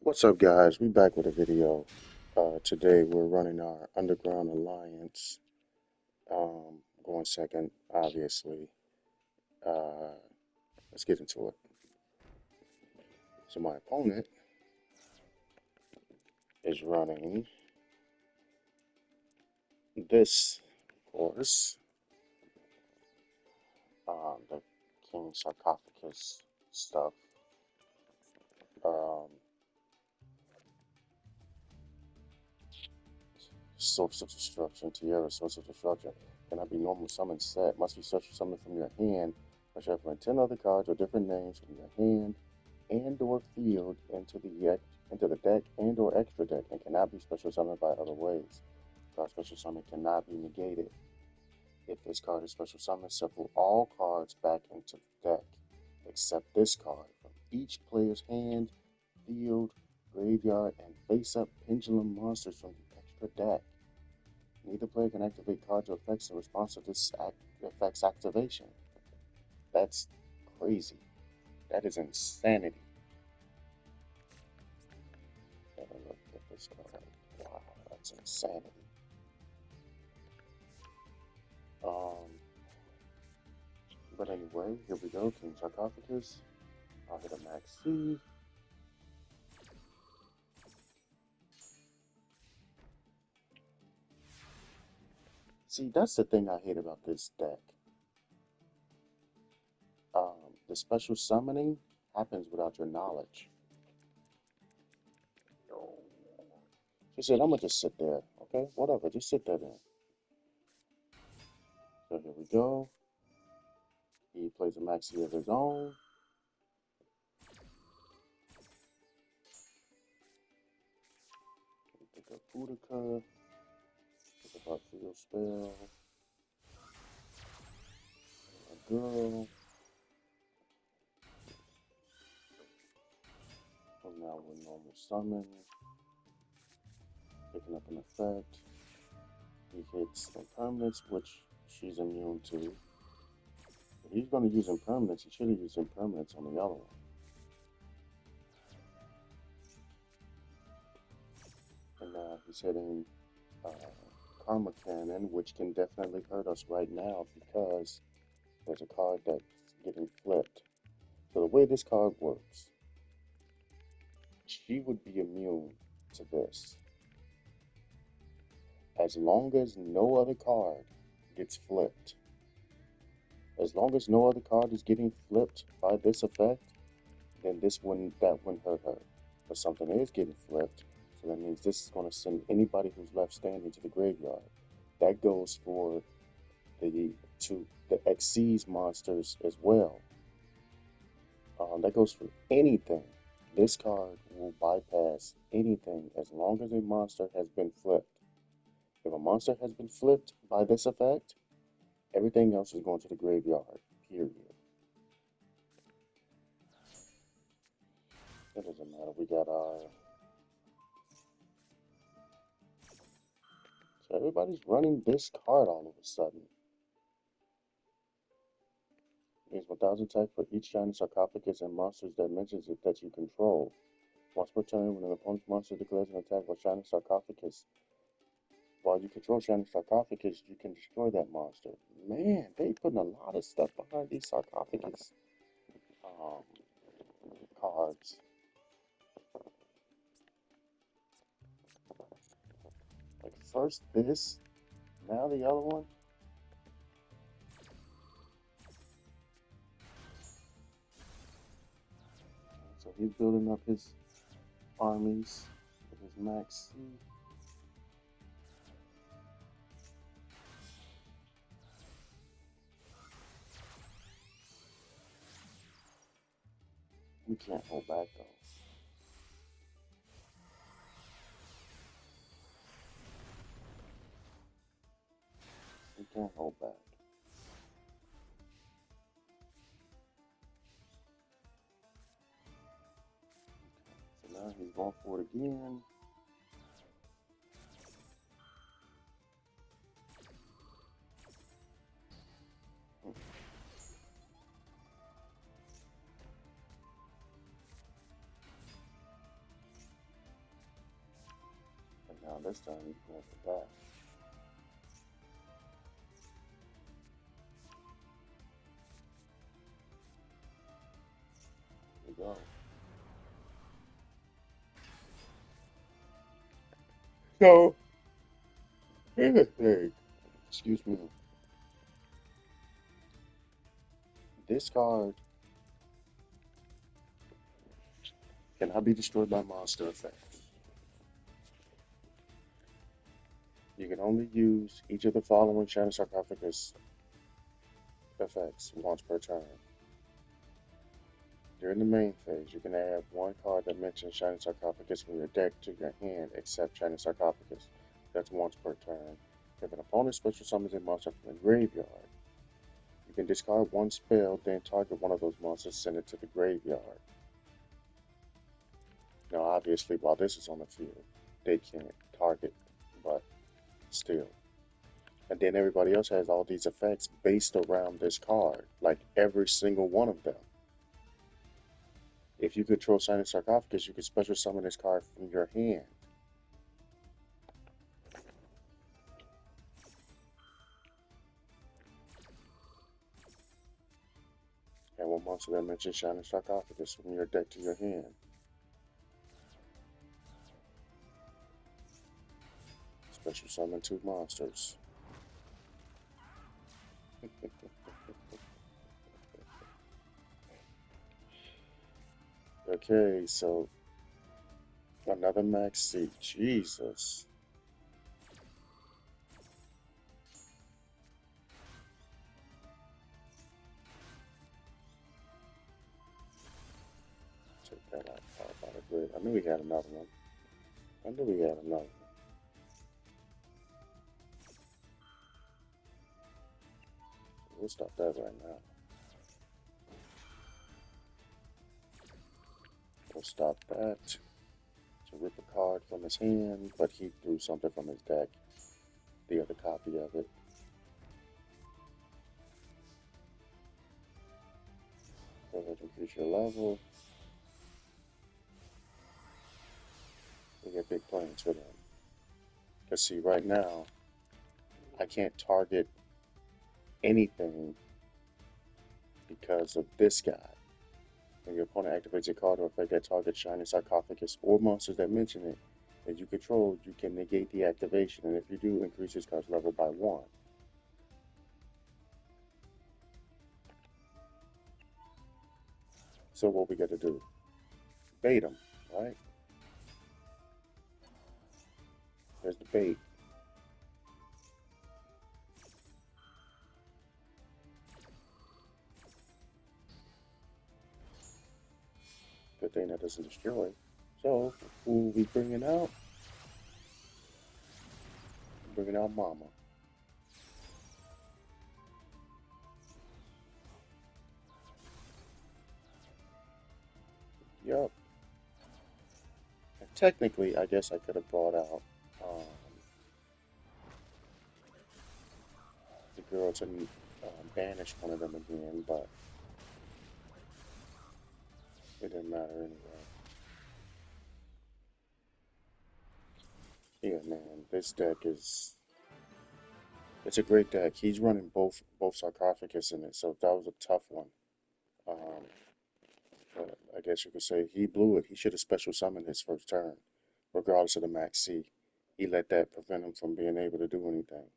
What's up, guys? We back with a video. Today we're running our Underground Alliance. Going second, obviously. Uh, let's get into it. So my opponent is running this, of course, the King Sarcophagus stuff. Um, Source of Destruction, Tierra, Source of Destruction. Cannot be normal summon set. Must be special summon from your hand. By shuffling 10 other cards with different names from your hand and/or field into the deck and/or extra deck, and cannot be special summoned by other ways. Card special summon cannot be negated. If this card is special summoned, shuffle all cards back into the deck, except this card, from each player's hand, field, graveyard, and face-up pendulum monsters from the extra deck. Neither player can activate cards or effects in response to this effect's activation. That's crazy. That is insanity. Let me look at this card. Wow, that's insanity. Um, but anyway, here we go. King Sarcophagus. I'll hit a max C. See, that's the thing I hate about this deck. The special summoning happens without your knowledge. She said, I'm gonna just sit there, okay? Whatever, just sit there then. So here we go. He plays a maxi of his own. We pick up Boudica. Pick up our field spell. A girl. So now we're normal summon. Picking up an effect. He hits impermanence, which she's immune to. If he's going to use impermanence, he should have used impermanence on the other one. And now he's hitting Karma Cannon, which can definitely hurt us right now because there's a card that's getting flipped. So the way this card works, she would be immune to this. As long as no other card gets flipped. As long as no other card is getting flipped by this effect, then that wouldn't hurt her. But something is getting flipped, so that means this is going to send anybody who's left standing to the graveyard. That goes for the Xyz monsters as well. That goes for anything. This card will bypass anything as long as a monster has been flipped. If a monster has been flipped by this effect, everything else is going to the graveyard, period. It doesn't matter. We got our... So everybody's running this card all of a sudden. Means 1,000 attack for each giant sarcophagus and monsters that mentions it that you control. Once per turn, when an opponent's monster declares an attack with Shining Sarcophagus, while you control Shining Sarcophagus, you can destroy that monster. Man, they putting a lot of stuff behind these Sarcophagus cards. Like first this, now the other one. So he's building up his armies with his max C. We can't hold back though. We can't hold back. Okay, so now he's going for it again. Now this time you can open back. Here we go. So, here's the thing. Excuse me. This card cannot be destroyed by monster effects. You can only use each of the following Shadow Sarcophagus effects once per turn. During the main phase, you can add one card that mentions Shining Sarcophagus from your deck to your hand, except Shining Sarcophagus. That's once per turn. If an opponent special summons a monster from the graveyard, you can discard one spell, then target one of those monsters, send it to the graveyard. Now, obviously, while this is on the field, they can't target, but still. And then everybody else has all these effects based around this card, like every single one of them. If you control Shining Sarcophagus, you can special summon this card from your hand. And one monster that mentions Shining Sarcophagus from your deck to your hand. Special summon two monsters. Okay, so another max C. Jesus. Take that out of the grid. I knew we had another one. I knew we had another one. We'll stop that right now. We'll stop that. To rip a card from his hand, but he threw something from his deck. The other copy of it. Go ahead and increase your level. We get big plans for them. Because see, right now, I can't target anything because of this guy. When your opponent activates a card or effect that targets Shining Sarcophagus or monsters that mention it that you control, you can negate the activation, and if you do, increase this card's level by 1. So what we got to do? Bait him, right? There's the bait. Good thing that doesn't destroy. So, who we bringing out? Bringing out Mama. Yup. And technically, I guess I could have brought out the girl to banish one of them again, but it didn't matter anyway. Yeah, man, this deck is it's a great deck. He's running both Sarcophagus in it, so that was a tough one. Um, but I guess you could say he blew it. He should have special summoned his first turn, regardless of the max C. He let that prevent him from being able to do anything.